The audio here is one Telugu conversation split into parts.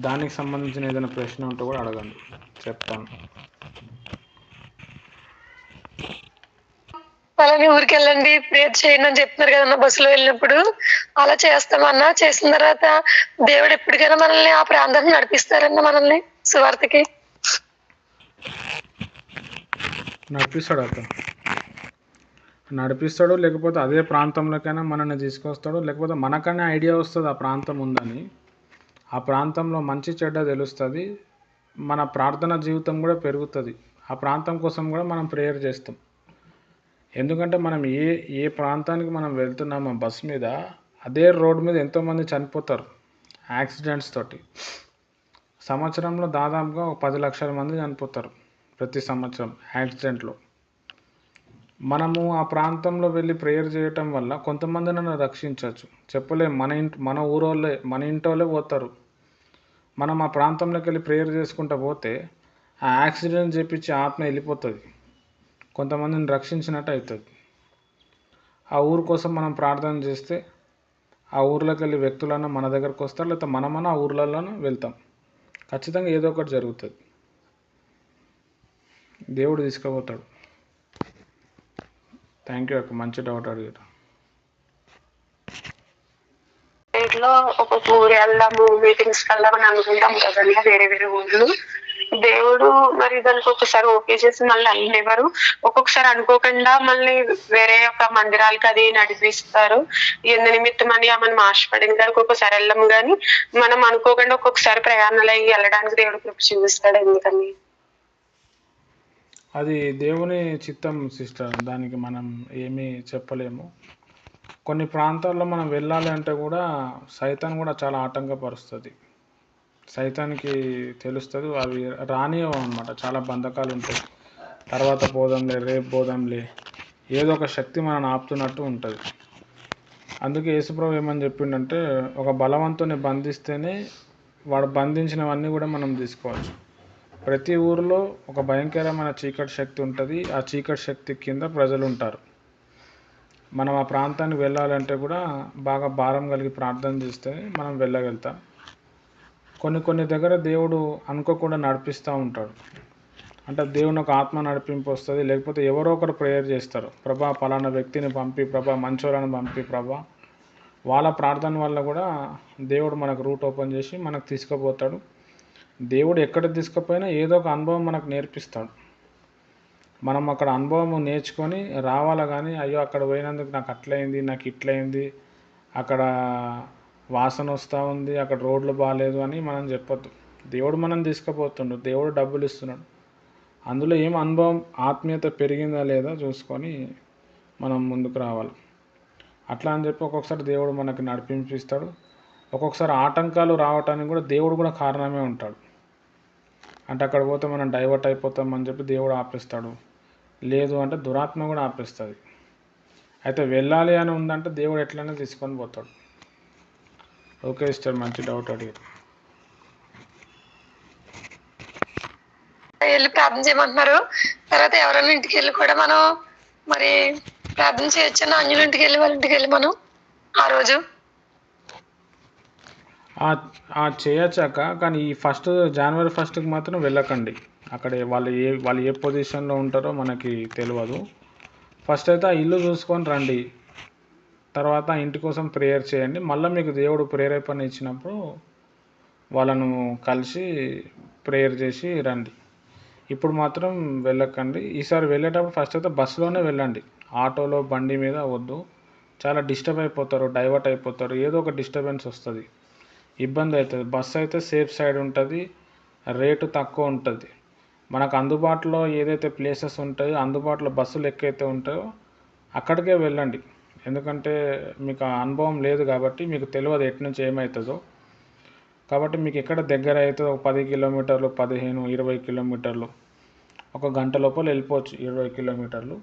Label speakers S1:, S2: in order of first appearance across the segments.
S1: దానికి సంబంధించిన ఏదైనా ప్రశ్న ఉంటే కూడా అడగండి, చెప్తాను.
S2: అలానే ఊరికి వెళ్ళండి, ప్రేయర్ చేయండి అని చెప్తున్నారు కదన్నా బస్సులో వెళ్ళినప్పుడు. అలా చేస్తామన్నా, చేసిన తర్వాత దేవుడు ఎప్పటికైనా మనల్ని ఆ ప్రాంతానికి నడిపిస్తారన్నా మనల్ని సువార్తకి.
S1: నడిపిస్తాడు అతను, నడిపిస్తాడు. లేకపోతే అదే ప్రాంతంలోకైనా మనల్ని తీసుకొస్తాడు. లేకపోతే మనకనే ఐడియా వస్తుంది ఆ ప్రాంతం ఉందని. ఆ ప్రాంతంలో మంచి చెడ్డ తెలుస్తుంది. మన ప్రార్థన జీవితం కూడా పెరుగుతుంది. ఆ ప్రాంతం కోసం కూడా మనం ప్రేయర్ చేస్తాం. ఎందుకంటే మనం ఏ ప్రాంతానికి మనం వెళ్తున్నామో బస్ మీద, అదే రోడ్ మీద ఎంతోమంది చనిపోతారు యాక్సిడెంట్స్ తోటి. సంవత్సరంలో దాదాపుగా 10 లక్షల మంది చనిపోతారు ప్రతి సంవత్సరం యాక్సిడెంట్లో. మనము ఆ ప్రాంతంలో వెళ్ళి ప్రేయర్ చేయటం వల్ల కొంతమందిని రక్షించవచ్చు. చెప్పలేం, మన ఊరోళ్ళే, మన ఇంటోళ్ళే పోతారు. మనం ఆ ప్రాంతంలోకి వెళ్ళి ప్రేయర్ చేసుకుంటూ పోతే ఆ యాక్సిడెంట్ చేపించి ఆత్మ వెళ్ళిపోతుంది, కొంతమందిని రక్షించినట్టు అవుతుంది. ఆ ఊరు కోసం మనం ప్రార్థన చేస్తే ఆ ఊర్లోకి వెళ్ళి వ్యక్తులను మన దగ్గరకు వస్తారు, లేకపోతే మనమన్నా ఆ ఊర్లలోనూ వెళ్తాం. ఖచ్చితంగా ఏదో ఒకటి జరుగుతుంది, దేవుడు తీసుకుపోతాడు. థ్యాంక్ యూ అక్క, మంచి డౌట్ అడిగారు.
S2: ఇంట్లో ఒక్కొక్క ఊరు వెళ్దాము, మీటింగ్స్ కి వెళ్దామని అనుకుంటాం కదన్నా, వేరే వేరే ఊర్లు. దేవుడు మరి దానికి ఒకసారి ఓకే చేసి మళ్ళీ అల్లేవారు, ఒక్కొక్కసారి అనుకోకుండా మళ్ళీ వేరే ఒక మందిరాలకి అది నడిపిస్తారు. ఎందు నిమిత్తం అని మనం ఆశపడింది దానికి ఒక్కొక్కసారి వెళ్ళాము, కానీ మనం అనుకోకుండా ఒక్కొక్కసారి ప్రయాణాలు అయ్యి వెళ్ళడానికి దేవుడు కృప చూపిస్తాడు. ఎందుకని
S1: అది దేవుని చిత్తం సిస్టర్, దానికి మనం ఏమీ చెప్పలేము. కొన్ని ప్రాంతాల్లో మనం వెళ్ళాలి అంటే కూడా సైతాన్ కూడా చాలా ఆటంకపరుస్తుంది. సైతానికి తెలుస్తుంది, అవి రానియవు అనమాట. చాలా బంధకాలు ఉంటాయి. తర్వాత పోదాంలే, రేపు పోదాంలే, ఏదో ఒక శక్తి మనల్ని ఆపుతున్నట్టు ఉంటుంది. అందుకే యేసుప్రభు ఏమని చెప్పిండంటే, ఒక బలవంతుని బంధిస్తేనే వాడు బంధించినవన్నీ కూడా మనం తీసుకోవచ్చు. ప్రతి ఊరిలో ఒక భయంకరమైన చీకటి శక్తి ఉంటుంది. ఆ చీకటి శక్తి కింద ప్రజలు ఉంటారు. మనం ఆ ప్రాంతానికి వెళ్ళాలంటే కూడా బాగా భారం కలిగి ప్రార్థన చేస్తే మనం వెళ్ళగలుగుతాం. కొన్ని దగ్గర దేవుడు అనుకోకుండా నడిపిస్తూ ఉంటాడు. అంటే దేవుని ఒక ఆత్మ నడిపింపు వస్తుంది, లేకపోతే ఎవరో ఒకరు ప్రేయర్ చేస్తారు, ప్రభా పలానా వ్యక్తిని పంపి, ప్రభా మంచోళ్ళని పంపి, ప్రభా. వాళ్ళ ప్రార్థన వల్ల కూడా దేవుడు మనకు రూట్ ఓపెన్ చేసి మనకు తీసుకుపోతాడు. దేవుడు ఎక్కడ తీసుకుపోయినా ఏదో ఒక అనుభవం మనకు నేర్పిస్తాడు. మనం అక్కడ అనుభవం నేర్చుకొని రావాలా, కానీ అయ్యో అక్కడ పోయినందుకు నాకు అట్లయింది, నాకు ఇట్లయింది, అక్కడ వాసన వస్తూ ఉంది, అక్కడ రోడ్లు బాగాలేదు అని మనం చెప్పొద్దు. దేవుడు మనం తీసుకుపోతుండు, దేవుడు డబ్బులు ఇస్తున్నాడు. అందులో ఏం అనుభవం, ఆత్మీయత పెరిగిందా లేదా చూసుకొని మనం ముందుకు రావాలి. అట్లా అని చెప్పి ఒక్కొక్కసారి దేవుడు మనకి నడిపింపిస్తాడు. ఒక్కొక్కసారి ఆటంకాలు రావటానికి కూడా దేవుడు కూడా కారణమే ఉంటాడు. అంటే అక్కడ పోతే మనం డైవర్ట్ అయిపోతాం అని చెప్పి దేవుడు ఆపేస్తాడు. లేదు అంటే దురాత్మ కూడా ఆపేస్తుంది. అయితే వెళ్ళాలి అని ఉందంటే దేవుడు ఎట్లయినా తీసుకొని పోతాడు. ఓకే సిస్టర్, మంచి డౌట్ అడిగారు. వెళ్ళి ప్రార్థన చేయమంటున్నారు. తర్వాత ఎవరైనా ఇంటికి వెళ్ళి కూడా మనం మరి ప్రార్థన చేయొచ్చు. అన్యుల ఇంటికి వెళ్ళి వాళ్ళ ఇంటికి వెళ్ళి మనం ఆ రోజు చేయొచ్చాక, కానీ ఈ జనవరి 1కి మాత్రం వెళ్ళకండి. అక్కడ వాళ్ళు ఏ పొజిషన్లో ఉంటారో మనకి తెలియదు. ఫస్ట్ అయితే ఆ ఇల్లు చూసుకొని రండి, తర్వాత ఇంటి కోసం ప్రేయర్ చేయండి. మళ్ళీ మీకు దేవుడు ప్రేరేపణ ఇచ్చినప్పుడు వాళ్ళను కలిసి ప్రేయర్ చేసి రండి. ఇప్పుడు మాత్రం వెళ్ళకండి. ఈసారి వెళ్ళేటప్పుడు ఫస్ట్ అయితే బస్సులోనే వెళ్ళండి, ఆటోలో బండి మీద వద్దు. చాలా డిస్టర్బ్ అయిపోతారు, డైవర్ట్ అయిపోతారు, ఏదో ఒక డిస్టర్బెన్స్ వస్తుంది, ఇబ్బంది అవుతుంది. బస్సు అయితే సేఫ్ సైడ్ ఉంటుంది, రేటు తక్కువ ఉంటుంది. మనకు అందుబాటులో ఏదైతే ప్లేసెస్ ఉంటాయో, అందుబాటులో బస్సులు ఎక్కైతే ఉంటాయో అక్కడికే వెళ్ళండి. ఎందుకంటే మీకు ఆ అనుభవం లేదు కాబట్టి మీకు తెలియదు ఎటు నుంచి ఏమవుతుందో. కాబట్టి మీకు ఎక్కడ దగ్గర అవుతుందో, 10 కిలోమీటర్లు, 15, 20 కిలోమీటర్లు, ఒక గంట లోపల వెళ్ళిపోవచ్చు. 20 కిలోమీటర్లు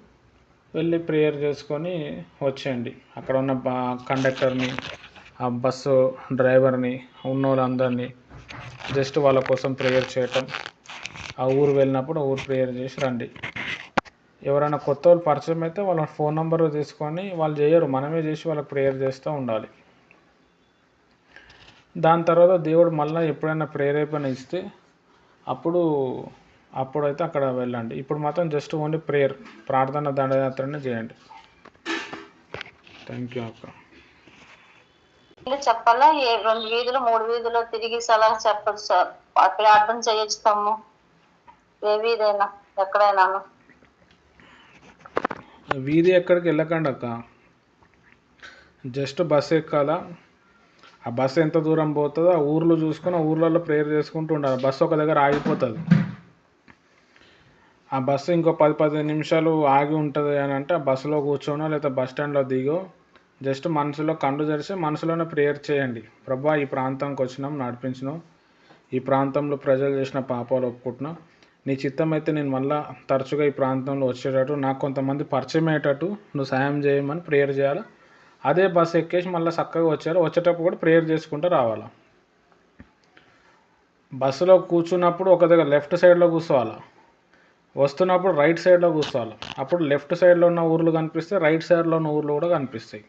S1: వెళ్ళి ప్రేయర్ చేసుకొని వచ్చేయండి. అక్కడ ఉన్న కండక్టర్ని, ఆ బస్సు డ్రైవర్ని, ఉన్న వాళ్ళందరినీ జస్ట్ వాళ్ళ కోసం ప్రేయర్ చేయటం. ఆ ఊరు వెళ్ళినప్పుడు ఊరు ప్రేయర్ చేసి రండి. ఎవరైనా కొత్త వాళ్ళు పరిచయం అయితే వాళ్ళ ఫోన్ నెంబర్ తీసుకొని, వాళ్ళు చేయరు, మనమే చేసి వాళ్ళకి ప్రేయర్ చేస్తూ ఉండాలి. దాని తర్వాత దేవుడు మళ్ళీ ఎప్పుడైనా ప్రేరేపణ ఇస్తే అప్పుడైతే అక్కడ వెళ్ళండి. ఇప్పుడు మాత్రం జస్ట్ ఓన్లీ ప్రేయర్, ప్రార్థన దండయాత్రనే చేయండి. థ్యాంక్ యూ అక్క.
S3: చెప్పాలా? 2 వీధులు 3 వీధులు తిరిగి సలహా చెప్పదు సార్. ప్రార్థన చేయిస్తాము ఏ వీధైనా ఎక్కడైనా.
S1: వీధి ఎక్కడికి వెళ్ళకండి అక్క, జస్ట్ బస్సు ఎక్కాలా. ఆ బస్సు ఎంత దూరం పోతుందో ఆ ఊర్లో చూసుకొని ఆ ఊర్లలో ప్రేయర్ చేసుకుంటూ ఉండాలి. బస్సు ఒక దగ్గర ఆగిపోతుంది, ఆ బస్సు ఇంకో 10-15 నిమిషాలు ఆగి ఉంటుంది అని అంటే ఆ బస్సులో కూర్చోనో లేదా బస్ స్టాండ్లో దిగో జస్ట్ మనసులో కళ్ళు తెరిచి మనసులోనే ప్రేయర్ చేయండి. ప్రభా, ఈ ప్రాంతానికి వచ్చినాం, నడిపించినాం, ఈ ప్రాంతంలో ప్రజలు చేసిన పాపాలు ఒప్పుకుంటున్నాం, నీ చిత్తం అయితే నేను మళ్ళీ తరచుగా ఈ ప్రాంతంలో వచ్చేటట్టు, నాకు కొంతమంది పరిచయం అయ్యేటట్టు నువ్వు సాయం చేయమని ప్రేయర్ చేయాలి. అదే బస్సు ఎక్కేసి మళ్ళీ చక్కగా వచ్చేటప్పుడు కూడా ప్రేయర్ చేసుకుంటూ రావాలి. బస్సులో కూర్చున్నప్పుడు ఒక దగ్గర లెఫ్ట్ సైడ్లో కూర్చోవాలి, వస్తున్నప్పుడు రైట్ సైడ్లో కూర్చోవాలి. అప్పుడు లెఫ్ట్ సైడ్లో ఉన్న ఊర్లు కనిపిస్తే రైట్ సైడ్లో ఉన్న ఊర్లు కూడా కనిపిస్తాయి.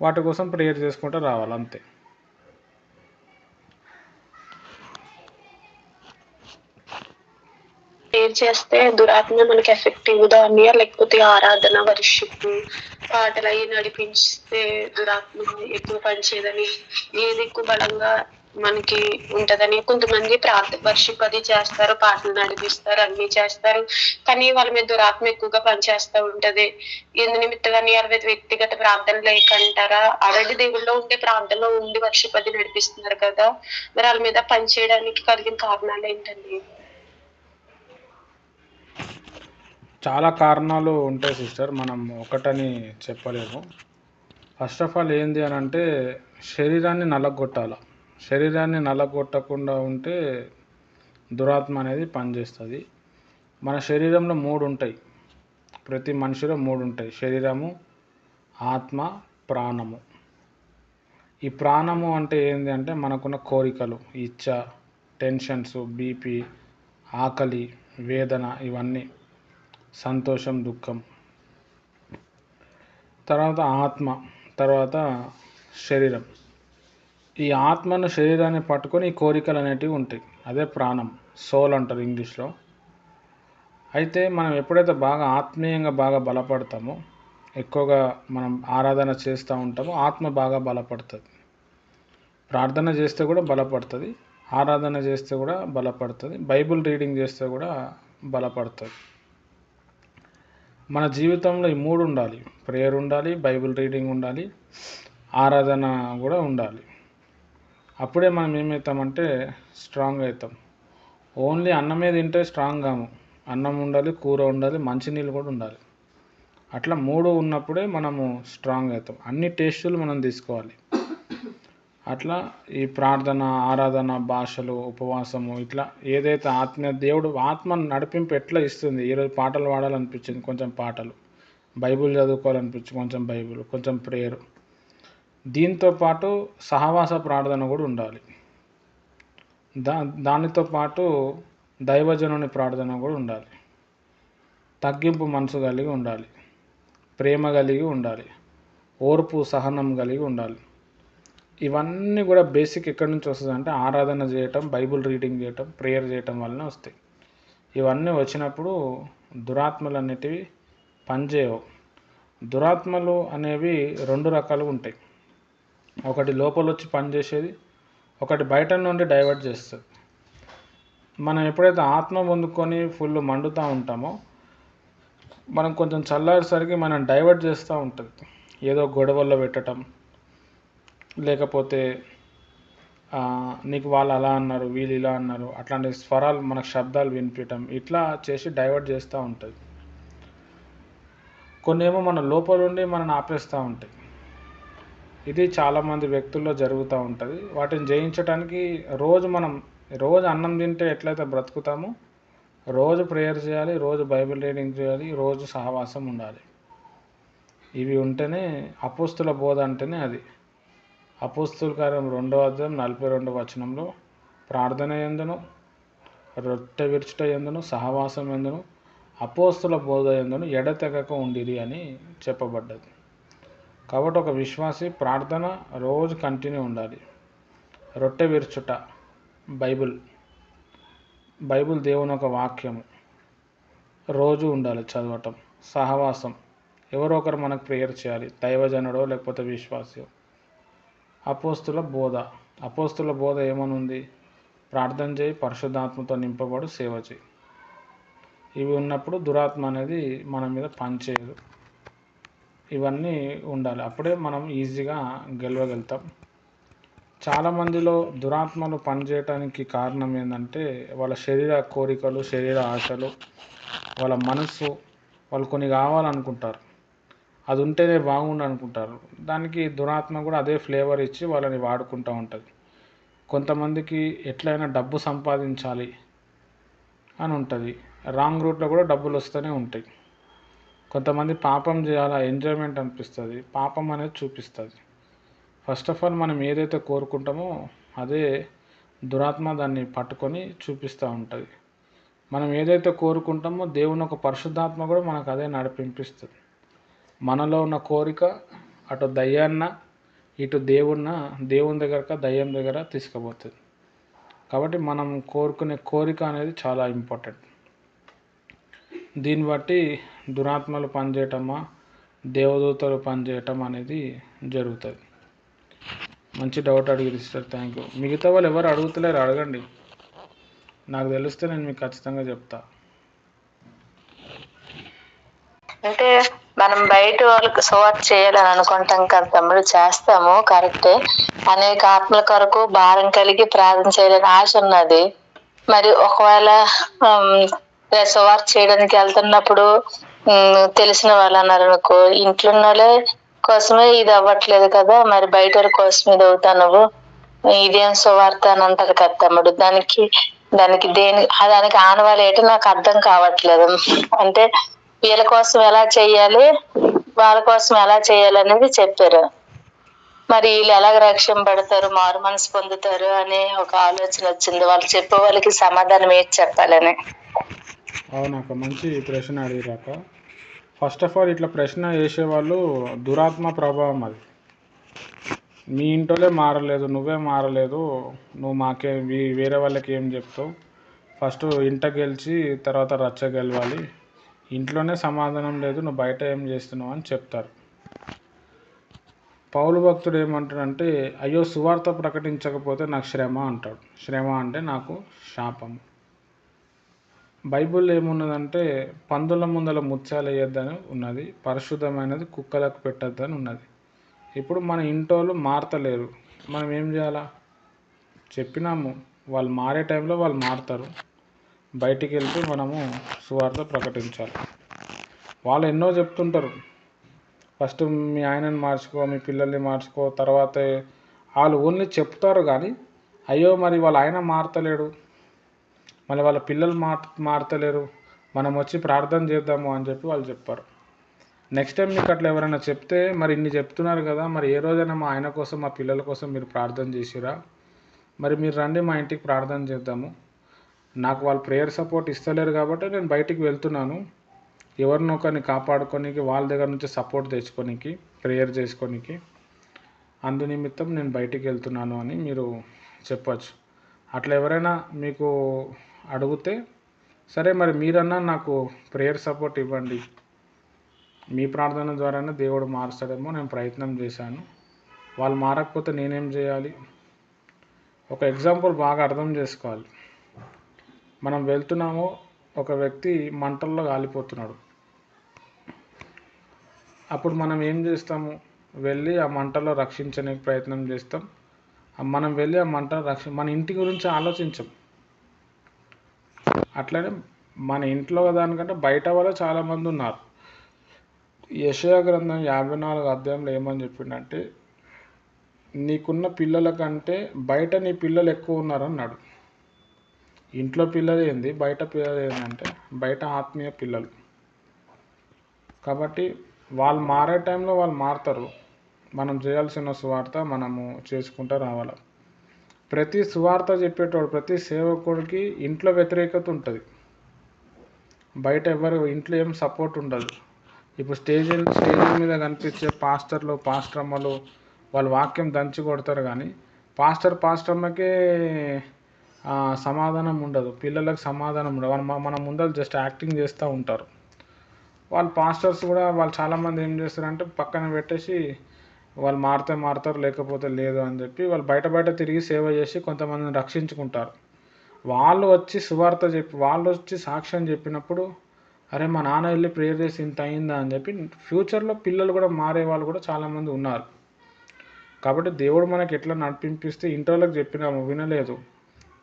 S1: వాటి కోసం ప్రేయర్ చేసుకుంటూ రావాలి, అంతే.
S2: ప్రేయర్ చేస్తే దురాత్మ మనకి ఎఫెక్టివ్ గా లేకపోతే ఆరాధన వర్షిప్ పాటలు అవి నడిపిస్తే దురాత్మ ఎక్కువ పనిచేయదని, ఏది ఎక్కువ బలంగా మనకి ఉంటదని. కొంతమంది వర్షిప్ అది చేస్తారు, పాటలు నడిపిస్తారు, అన్ని చేస్తారు, కానీ వాళ్ళ మీద దురాత్మ ఎక్కువగా పనిచేస్తూ ఉంటది. ఎందు నిమిత్తమని వాళ్ళ వ్యక్తిగత ప్రార్థన లేకంటారా? ఆల్రెడీ దేవుళ్ళో ఉండే ప్రార్థనలో ఉండి వర్షిప్ అది నడిపిస్తున్నారు కదా, మరి వాళ్ళ మీద పనిచేయడానికి కలిగిన కారణాలు ఏంటండి?
S1: చాలా కారణాలు ఉంటాయి సిస్టర్, మనం ఒకటని చెప్పలేము. ఫస్ట్ ఆఫ్ ఆల్ ఏంది అని అంటే శరీరాన్ని నలగొట్టాలి. శరీరాన్ని నలగొట్టకుండా ఉంటే దురాత్మ అనేది పనిచేస్తుంది. మన శరీరంలో 3 ఉంటాయి, ప్రతి మనిషిలో 3 ఉంటాయి: శరీరము, ఆత్మ, ప్రాణము. ఈ ప్రాణము అంటే ఏంది అంటే మనకున్న కోరికలు, ఇచ్చ, టెన్షన్స్, బీపీ, ఆకలి, వేదన, ఇవన్నీ, సంతోషం, దుఃఖం. తర్వాత ఆత్మ, తర్వాత శరీరం. ఈ ఆత్మను శరీరాన్ని పట్టుకొని ఈ కోరికలు అనేటివి ఉంటాయి, అదే ప్రాణం, సోల్ అంటారు ఇంగ్లీష్లో. అయితే మనం ఎప్పుడైతే బాగా ఆత్మీయంగా బాగా బలపడతామో, ఎక్కువగా మనం ఆరాధన చేస్తూ ఉంటామో ఆత్మ బాగా బలపడుతుంది. ప్రార్థన చేస్తే కూడా బలపడుతుంది, ఆరాధన చేస్తే కూడా బలపడుతుంది, బైబిల్ రీడింగ్ చేస్తే కూడా బలపడుతుంది. మన జీవితంలో ఈ 3 ఉండాలి: ప్రేయర్ ఉండాలి, బైబిల్ రీడింగ్ ఉండాలి, ఆరాధన కూడా ఉండాలి. అప్పుడే మనం ఏమవుతామంటే స్ట్రాంగ్ అవుతాం. ఓన్లీ అన్నమే తింటే స్ట్రాంగ్ కాము, అన్నం ఉండాలి, కూర ఉండాలి, మంచినీళ్ళు కూడా ఉండాలి. అట్లా 3 ఉన్నప్పుడే మనము స్ట్రాంగ్ అవుతాం. అన్ని టేస్టులు మనం తీసుకోవాలి. అట్లా ఈ ప్రార్థన, ఆరాధన, భాషలు, ఉపవాసము, ఇట్లా ఏదైతే దేవుడు ఆత్మ నడిపింపు ఎట్లా ఇస్తుంది. ఈరోజు పాటలు పాడాలనిపించింది, కొంచెం పాటలు, బైబిల్ చదువుకోవాలనిపించింది, కొంచెం బైబిల్, కొంచెం ప్రేయర్. దీంతో పాటు సహవాస ప్రార్థన కూడా ఉండాలి. దానితో పాటు దైవజనుని ప్రార్థన కూడా ఉండాలి. తగ్గింపు మనసు కలిగి ఉండాలి, ప్రేమ కలిగి ఉండాలి, ఓర్పు సహనం కలిగి ఉండాలి. ఇవన్నీ కూడా బేసిక్ ఎక్కడి నుంచి వస్తుంది అంటే ఆరాధన చేయటం, బైబిల్ రీడింగ్ చేయటం, ప్రేయర్ చేయటం వల్లనే వస్తాయి. ఇవన్నీ వచ్చినప్పుడు దురాత్మలు అనేటివి పనిచేయవు. దురాత్మలు అనేవి 2 రకాలుగా ఉంటాయి. ఒకటి లోపల వచ్చి పనిచేసేది, ఒకటి బయట నుండి డైవర్ట్ చేస్తుంది. మనం ఎప్పుడైతే ఆత్మ పొందుకొని ఫుల్ మండుతూ ఉంటామో మనం కొంచెం చల్లారేసరికి మనం డైవర్ట్ చేస్తూ ఉంటుంది. ఏదో గొడవల్లో పెట్టడం, లేకపోతే నీకు వాళ్ళు అలా అన్నారు, వీళ్ళు ఇలా అన్నారు, అట్లాంటి స్వరాలు, మనకు శబ్దాలు వినిపించటం, ఇట్లా చేసి డైవర్ట్ చేస్తూ ఉంటుంది. కొన్ని ఏమో మన లోపల ఉండి మనల్ని ఆపేస్తూ ఉంటాయి. ఇది చాలామంది వ్యక్తుల్లో జరుగుతూ ఉంటుంది. వాటిని జయించడానికి రోజు అన్నం తింటే ఎట్లయితే బ్రతుకుతామో రోజు ప్రేయర్ చేయాలి, రోజు బైబిల్ రీడింగ్ చేయాలి, రోజు సహవాసం ఉండాలి. ఇవి ఉంటేనే అపోస్తుల బోధ అంటేనే అది. అపోస్తుల కార్యం 2వ అధ్యాయం 42వ వచనంలో ప్రార్థన యందును, రొట్టె విరుచుట యందును, సహవాసం యందును, అపోస్తుల బోధ యందును ఎడతెగక ఉండిరి అని చెప్పబడ్డది. కాబట్టి ఒక విశ్వాసి ప్రార్థన రోజు కంటిన్యూ ఉండాలి. రొట్టె విరుచుట బైబిల్ దేవుని ఒక వాక్యము రోజు ఉండాలి చదవటం. సహవాసం, ఎవరో ఒకరు మనకు ప్రేయర్ చేయాలి, దైవజనుడో లేకపోతే విశ్వాసో. అపోస్తుల బోధ ఏమనుంది? ప్రార్థన చేయి, పరిశుద్ధాత్మతో నింపబడు, సేవ చేయి. ఇవి ఉన్నప్పుడు దురాత్మ అనేది మన మీద పనిచేయదు. ఇవన్నీ ఉండాలి, అప్పుడే మనం ఈజీగా గెలవగలుగుతాం. చాలామందిలో దురాత్మలు పనిచేయటానికి కారణం ఏంటంటే వాళ్ళ శరీర కోరికలు, శరీర ఆశలు, వాళ్ళ మనసు. వాళ్ళు కొన్ని కావాలనుకుంటారు, అది ఉంటేనే బాగుండు అనుకుంటారు. దానికి దురాత్మ కూడా అదే ఫ్లేవర్ ఇచ్చి వాళ్ళని వాడుకుంటూ ఉంటుంది. కొంతమందికి ఎట్లయినా డబ్బు సంపాదించాలి అని ఉంటుంది, రాంగ్ రూట్లో కూడా డబ్బులు వస్తూనే ఉంటాయి. కొంతమంది పాపం చేయాలా, ఎంజాయ్మెంట్ అనిపిస్తుంది, పాపం అనేది చూపిస్తుంది. ఫస్ట్ ఆఫ్ ఆల్ మనం ఏదైతే కోరుకుంటామో అదే దురాత్మ దాన్ని పట్టుకొని చూపిస్తూ ఉంటుంది. మనం ఏదైతే కోరుకుంటామో దేవుని ఒక పరిశుద్ధాత్మ కూడా మనకు అదే నడిపింపిస్తుంది. మనలో ఉన్న కోరిక అటు దయ్యాన్న ఇటు దేవుని దగ్గర దయ్యం దగ్గర తీసుకుపోతుంది. కాబట్టి మనం కోరుకునే కోరిక అనేది చాలా ఇంపార్టెంట్. దీన్ని బట్టి దురాత్మలు పనిచేయటమా, దేవదూతలు పనిచేయటం అనేది జరుగుతుంది. మంచి డౌట్ అడిగిరు సిస్టర్, థ్యాంక్ యూ. మిగతా వాళ్ళు ఎవరు అడుగుతలేరు, అడగండి. నాకు తెలిస్తే నేను మీకు ఖచ్చితంగా చెప్తా.
S3: అంటే మనం బయట వాళ్ళకి సువార్త చేయాలని అనుకుంటాం కదా తమ్ముడు, చేస్తాము కరెక్టే. అనేక ఆత్మల కొరకు భారం కలిగి ప్రార్థన చేయాలని ఆశ ఉన్నది. మరి ఒకవేళ సువార్త చేయడానికి వెళ్తున్నప్పుడు తెలిసిన వాళ్ళు అన్నారు అనుకో, ఇంట్లో ఉన్నోళ్ళే కోసమే ఇది అవ్వట్లేదు కదా, మరి బయట వాళ్ళ కోసం ఇది అవుతావు నువ్వు, ఇదేం సువార్త అని అంటారు కదా తమ్ముడు. దానికి ఆనవాళ్ళు ఏంటో నాకు అర్థం కావట్లేదు. అంటే వీళ్ళ కోసం ఎలా చెయ్యాలి, వాళ్ళ కోసం ఎలా చేయాలి అనేది చెప్పారు. మరి వీళ్ళు ఎలాగ రక్షింపబడతారు, మారు మనసు పొందుతారు అనే ఒక ఆలోచన వచ్చింది. వాళ్ళు చెప్పే వాళ్ళకి సమాధానం ఏంటి చెప్పాలని.
S1: అవునాక, మంచి ప్రశ్న అడిగిరాక. ఫస్ట్ ఆఫ్ ఆల్ ఇట్లా ప్రశ్న వేసేవాళ్ళు దురాత్మ ప్రభావం. అది మీ ఇంట్లోనే మారలేదు, నువ్వే మారలేదు, నువ్వు వేరే వాళ్ళకి ఏం చెప్తావు? ఫస్ట్ ఇంట గెలిచి తర్వాత రచ్చ గెలవాలి, ఇంట్లోనే సమాధానం లేదు, నువ్వు బయట ఏం చేస్తున్నావు అని చెప్తారు. పౌలు భక్తుడు ఏమంటాడంటే, అయ్యో సువార్త ప్రకటించకపోతే నాకు శ్రమ అంటాడు. శ్రమ అంటే నాకు శాపము. బైబిల్ ఏమున్నదంటే, పందుల ముందల ముత్యాలు వేయొద్దని ఉన్నది, పరిశుద్ధమైనది కుక్కలకు పెట్టొద్దని ఉన్నది. ఇప్పుడు మన ఇంటోళ్ళు మారతలేరు, మనం ఏం చేయాలా? చెప్పినాము, వాళ్ళు మారే టైంలో వాళ్ళు మారుతారు. బయటికి వెళ్తే మనము సువార్త ప్రకటించాలి. వాళ్ళు ఎన్నో చెప్తుంటారు, ఫస్ట్ మీ ఆయనని మార్చుకో, మీ పిల్లల్ని మార్చుకో, తర్వాత వాళ్ళు ఓన్లీ చెప్తారు. కానీ అయ్యో మరి వాళ్ళ ఆయన మారతలేడు, మళ్ళీ వాళ్ళ పిల్లలు మారతలేరు, మనం వచ్చి ప్రార్థన చేద్దాము అని చెప్పి వాళ్ళు చెప్పారు. నెక్స్ట్ టైం మీకు అట్లా ఎవరైనా చెప్తే, మరి ఇన్ని చెప్తున్నారు కదా, మరి ఏ రోజైనా మా ఆయన కోసం, మా పిల్లల కోసం మీరు ప్రార్థన చేసిరా? మరి మీరు రండి, మా ఇంటికి ప్రార్థన చేద్దాము. నాకు వాళ్ళు ప్రేయర్ సపోర్ట్ ఇస్తలేరు కాబట్టి నేను బయటికి వెళ్తున్నాను, ఎవరినో ఒకరిని కాపాడుకోనికి, వాళ్ళ దగ్గర నుంచి సపోర్ట్ తెచ్చుకోనికి, ప్రేయర్ చేసుకోనికి, అందు నిమిత్తం నేను బయటికి వెళ్తున్నాను అని మీరు చెప్పచ్చు. అట్లా ఎవరైనా మీకు అడిగితే, సరే మరి మీరన్నా నాకు ప్రేయర్ సపోర్ట్ ఇవ్వండి, మీ ప్రార్థన ద్వారానే దేవుడు మారుస్తాడేమో, నేను ప్రయత్నం చేశాను, వాళ్ళు మారకపోతే నేనేం చేయాలి? ఒక ఎగ్జాంపుల్ బాగా అర్థం చేసుకోవాలి. మనం వెళ్తున్నాము, ఒక వ్యక్తి మంటల్లో కాలిపోతున్నాడు. అప్పుడు మనం ఏం చేస్తాము? వెళ్ళి ఆ మంటలో రక్షించడానికి ప్రయత్నం చేస్తాం. మనం వెళ్ళి ఆ మంటను మన ఇంటి గురించి ఆలోచించం. అట్లనే మన ఇంట్లో దానికంటే బయట వాళ్ళు చాలామంది ఉన్నారు. యెషయా గ్రంథం 54 అధ్యాయంలో ఏమని చెప్పిండంటే, నీకున్న పిల్లల కంటే బయట నీ పిల్లలు ఎక్కువ ఉన్నారన్నాడు. ఇంట్లో పిల్లలు ఏంది, బయట పిల్లలు ఏంటంటే బయట ఆత్మీయ పిల్లలు. కాబట్టి వాళ్ళు మారే టైంలో వాళ్ళు మారుతారు. మనం చేయాల్సిన సువార్త మనము చేసుకుంటూ రావాలి. ప్రతి సువార్త చెప్పేటోడు, ప్రతి సేవకుడికి ఇంట్లో వ్యతిరేకత ఉంటుంది, బయట ఇంట్లో ఏం సపోర్ట్ ఉండదు. ఇప్పుడు స్టేజ్ మీద కనిపించే పాస్టర్లు, పాస్టర్మ్మలు వాళ్ళు వాక్యం దంచి కొడతారు, కానీ పాస్టర్లకే సమాధానం ఉండదు, పిల్లలకు సమాధానం ఉండదు. మన ముందర జస్ట్ యాక్టింగ్ చేస్తూ ఉంటారు. వాళ్ళు పాస్టర్స్ కూడా వాళ్ళు చాలామంది ఏం చేస్తారంటే పక్కన పెట్టేసి వాళ్ళు మారితే మారుతారు, లేకపోతే లేదు అని చెప్పి వాళ్ళు బయట తిరిగి సేవ చేసి కొంతమందిని రక్షించుకుంటారు. వాళ్ళు వచ్చి సువార్త చెప్పి వాళ్ళు వచ్చి సాక్ష్యం చెప్పినప్పుడు అరే మా నాన్న వెళ్ళి ప్రేయర్ చేసి ఇంత అయిందా అని చెప్పి ఫ్యూచర్లో పిల్లలు కూడా మారే వాళ్ళు కూడా చాలామంది ఉన్నారు. కాబట్టి దేవుడు మనకి ఎట్లా నడిపింపిస్తే ఇంటర్లకు చెప్పినాము వినలేదు.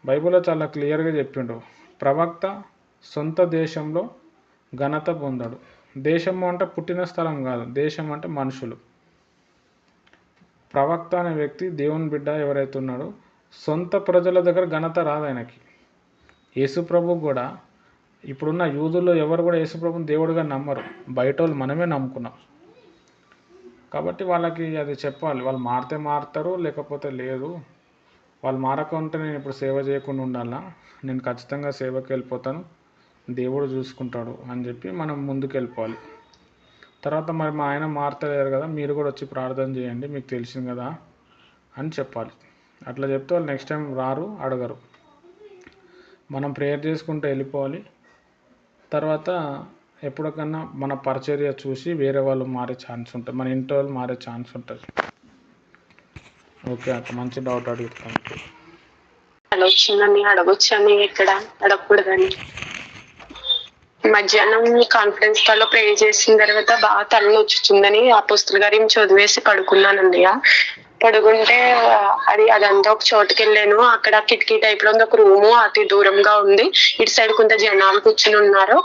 S1: బైబిల్లో చాలా క్లియర్గా చెప్పిండు, ప్రవక్త సొంత దేశంలో ఘనత పొందాడు. దేశము అంటే పుట్టిన స్థలం కాదు, దేశం అంటే మనుషులు. ప్రవక్త అనే వ్యక్తి దేవుని బిడ్డ ఎవరైతే ఉన్నాడో సొంత ప్రజల దగ్గర ఘనత రాదు ఆయనకి. యేసుప్రభు కూడా ఇప్పుడున్న యూదుల్లో ఎవరు కూడా యేసుప్రభుని దేవుడిగా నమ్మరు, బయట వాళ్ళు మనమే నమ్ముకున్నాం. కాబట్టి వాళ్ళకి అది చెప్పాలి, వాళ్ళు మారితే మారుతారు, లేకపోతే లేదు. వాళ్ళు మారకుంటే నేను ఇప్పుడు సేవ చేయకుండా ఉండాలా, నేను ఖచ్చితంగా సేవకి వెళ్ళిపోతాను, దేవుడు చూసుకుంటాడు అని చెప్పి మనం ముందుకు వెళ్ళిపోవాలి. తర్వాత మరి మా ఆయన మారతలేరు కదా, మీరు కూడా వచ్చి ప్రార్థన చేయండి, మీకు తెలిసింది కదా అని చెప్పాలి. అట్లా చెప్తే వాళ్ళు నెక్స్ట్ టైం రారు, అడగరు. మనం ప్రేయర్ చేసుకుంటూ వెళ్ళిపోవాలి. తర్వాత ఎప్పటికన్నా మన పరిచర్య చూసి వేరే వాళ్ళు మారే ఛాన్స్ ఉంటుంది, మన ఇంటి వాళ్ళు మారే ఛాన్స్ ఉంటుంది. ఓకే అక్క, మంచి డౌట్ అడుగుతాను.
S2: అలా వచ్చిందని అడగొచ్చని ఇక్కడ అడగకూడదని. మధ్యాహ్నం కాన్ఫరెన్స్ కాల్లో ప్రే చేసిన తర్వాత బాగా తలలో వచ్చుతుందని అపోస్తుల గారు ఏం చదివేసి పడుకున్నానండి. పడుకుంటే అదంతా ఒక చోటుకి వెళ్ళాను. అక్కడ కిటికీ టైప్ లో ఉంది ఒక రూము, అతి దూరంగా ఉంది. ఇటు సైడ్ కొంత జనాలు కూర్చుని ఉన్నారు.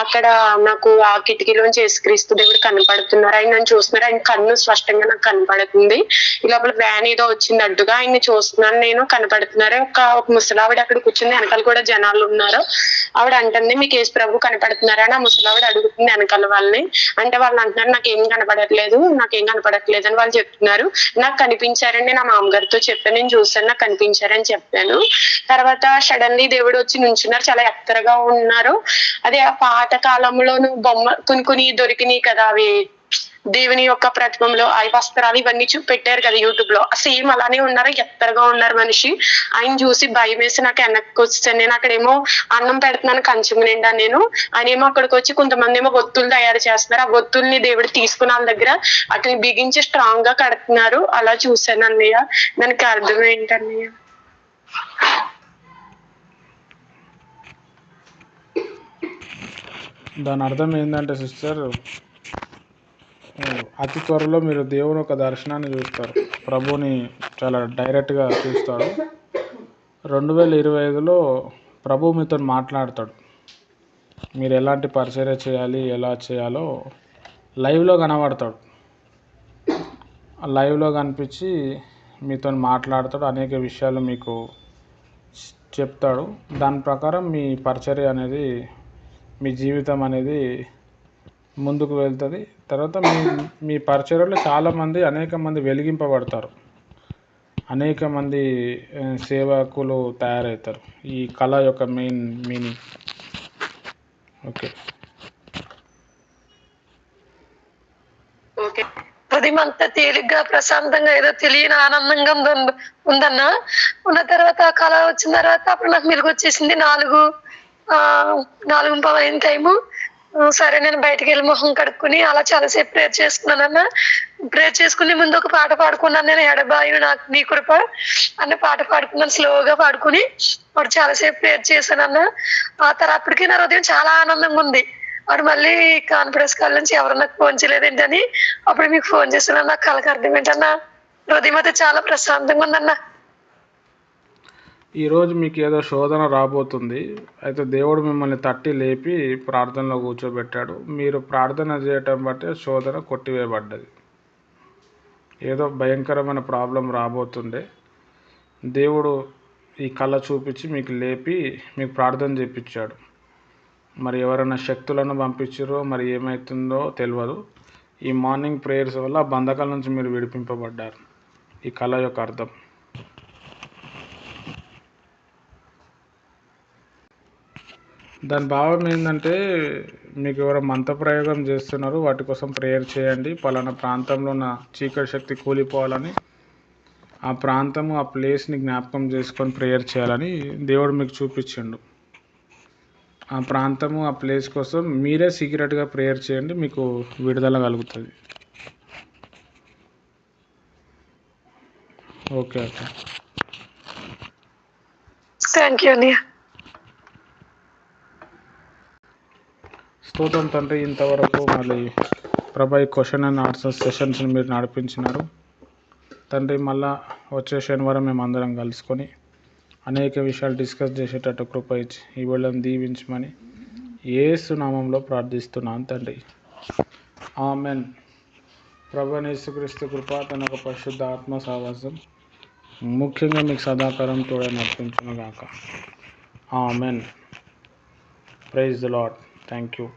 S2: అక్కడ నాకు ఆ కిటికీలోంచి యేసుక్రీస్తు దేవుడు కనపడుతున్నారు. ఆయన నన్ను చూస్తున్నారు, ఆయన కన్ను స్పష్టంగా నాకు కనపడుతుంది. ఈ లోపల వ్యాన్ ఏదో వచ్చింది అడ్డుగా, ఆయన్ని చూస్తున్నాను నేను, కనపడుతున్నారు. ఒక ముసలావిడ అక్కడ కూర్చుంది, వెనకాల కూడా జనాలు ఉన్నారు. ఆవిడ అంటుంది మీకు యేసు ప్రభు కనపడుతున్నారా అని. ఆ ముసలావిడ అడుగుతుంది వెనకాల వాళ్ళని. అంటే వాళ్ళు అంటున్నారు నాకేం కనపడట్లేదు అని వాళ్ళు చెప్తున్నారు. నాకు కనిపించారండి, నా మామగారితో చెప్పాను, నేను చూసాను, నాకు కనిపించారని చెప్పాను. తర్వాత సడన్లీ దేవుడు వచ్చి నుంచున్నారు, చాలా ఎత్తరగా ఉన్నారు. అదే ఆ పాత కాలంలోను బొమ్మ కొన్ని దొరికినాయి కదా, అవి దేవుని యొక్క ప్రతిభంలో ఆ వస్త్రాలు ఇవన్నీ పెట్టారు కదా యూట్యూబ్ లో, సేమ్ అలానే ఉన్నారు, ఎత్తరగా ఉన్నారు మనిషి. ఆయన చూసి భయం వేసి నాకు వెనక్కి వచ్చాను. నేను అక్కడేమో అన్నం పెడుతున్నాను కంచం నిండా, ఆయన ఏమో అక్కడికి వచ్చి కొంతమంది ఏమో ఒత్తులు తయారు చేస్తున్నారు. ఆ ఒత్తుల్ని దేవుడు తీసుకున్న వాళ్ళ దగ్గర అట్లా బిగించి స్ట్రాంగ్ గా కడుతున్నారు. అలా చూసాను అన్నయ్య. దానికి అర్థం ఏంటన్నయ్య?
S1: దాని అర్థం ఏంటంటే సిస్టర్, అతి త్వరలో మీరు దేవుని ఒక దర్శనాన్ని చూస్తారు, ప్రభుని చాలా డైరెక్ట్గా చూస్తారు. 2025లో ప్రభు మీతో మాట్లాడతాడు. మీరు ఎలాంటి పరిచర్య చేయాలి, ఎలా చేయాలో లైవ్లో కనబడతాడు. లైవ్లో కనిపించి మీతో మాట్లాడతాడు, అనేక విషయాలు మీకు చెప్తాడు. దాని ప్రకారం మీ పరిచర్య అనేది, మీ జీవితం అనేది ముందుకు వెళ్తుంది. తర్వాత మీ పరిచర్యలో చాలామంది అనేక మంది వెలిగింపబడతారు, అనేక మంది సేవకులు తయారవుతారు. ఈ కళ యొక్క మెయిన్ మీనింగ్. ఓకే
S4: ఉదయం అంతా తేలిగ్గా ప్రశాంతంగా ఏదో తెలియని ఆనందంగా ఉందన్న. ఉన్న తర్వాత కళ వచ్చిన తర్వాత అప్పుడు నాకు మెలుగు వచ్చేసింది. 4:15 అయిన టైము. సరే నేను బయటకు వెళ్ళి మొహం కడుక్కుని అలా చాలాసేపు ప్రేయర్ చేసుకున్నానన్న. ప్రేయర్ చేసుకుని ముందు ఒక పాట పాడుకున్నాను నేను, ఎడబాయు నాకు నీ కృప అనే పాట పాడుకున్నాను, స్లోగా పాడుకుని. వాడు చాలాసేపు ప్రేయర్ చేశానన్న. ఆ తర్వాత అప్పటికి నా హృదయం చాలా ఆనందంగా ఉంది. వాడు మళ్ళీ కాన్ఫరెన్స్ కాల్ నుంచి ఎవరు నాకు ఫోన్ చేయలేదేంటని అప్పుడు మీకు ఫోన్ చేశాను. నాకు కళకు అర్థం ఏంటన్నా, హృదయం అయితే చాలా ప్రశాంతంగా ఉందన్న.
S1: ఈరోజు మీకు ఏదో శోధన రాబోతుంది. అయితే దేవుడు మిమ్మల్ని తట్టి లేపి ప్రార్థనలో కూర్చోబెట్టాడు. మీరు ప్రార్థన చేయటం బట్టి శోధన కొట్టివేయబడ్డది. ఏదో భయంకరమైన ప్రాబ్లం రాబోతుండే దేవుడు ఈ కళ చూపించి మీకు లేపి మీకు ప్రార్థన చేయించాడు. మరి ఎవరైనా శక్తులను పంపించారో మరి ఏమవుతుందో తెలియదు. ఈ మార్నింగ్ ప్రేయర్స్ వల్ల బంధకాల నుంచి మీరు విడిపింపబడ్డారు. ఈ కళ యొక్క అర్థం. దాని భావం ఏంటంటే, మీకు ఎవరో మంత్రప్రయోగం చేస్తున్నారు, వాటి కోసం ప్రేయర్ చేయండి, పలానా ప్రాంతంలో ఉన్న చీకటి శక్తి కూలిపోవాలని ఆ ప్రాంతము ఆ ప్లేస్ని జ్ఞాపకం చేసుకొని ప్రేయర్ చేయాలని దేవుడు మీకు చూపించిండు. ఆ ప్రాంతము ఆ ప్లేస్ కోసం మీరే సీక్రెట్గా ప్రేయర్ చేయండి, మీకు విడుదల కలుగుతుంది. ఓకే అక్క.
S4: థ్యాంక్ యూ అన్నయ్య.
S1: స్తోత్రం తండ్రి, ఇంతవరకు మళ్ళీ ప్రభా ఈ క్వశ్చన్ అండ్ ఆన్సర్ సెషన్స్ని మీరు నడిపించినారు తండ్రి. మళ్ళా వచ్చే శనివారం మేము అందరం కలుసుకొని అనేక విషయాలు డిస్కస్ చేసేటట్టు కృప ఇచ్చి ఈ వాళ్ళని దీవించమని యేసు నామంలో ప్రార్థిస్తున్నాను తండ్రి. ఆమెన్. ప్రభువైన యేసుక్రీస్తు కృప, తన యొక్క పరిశుద్ధ ఆత్మ సహవాసం ముఖ్యంగా మీకు సదాకాలం తోడే నడిపించును గాక. Amen. Praise the Lord. Thank you.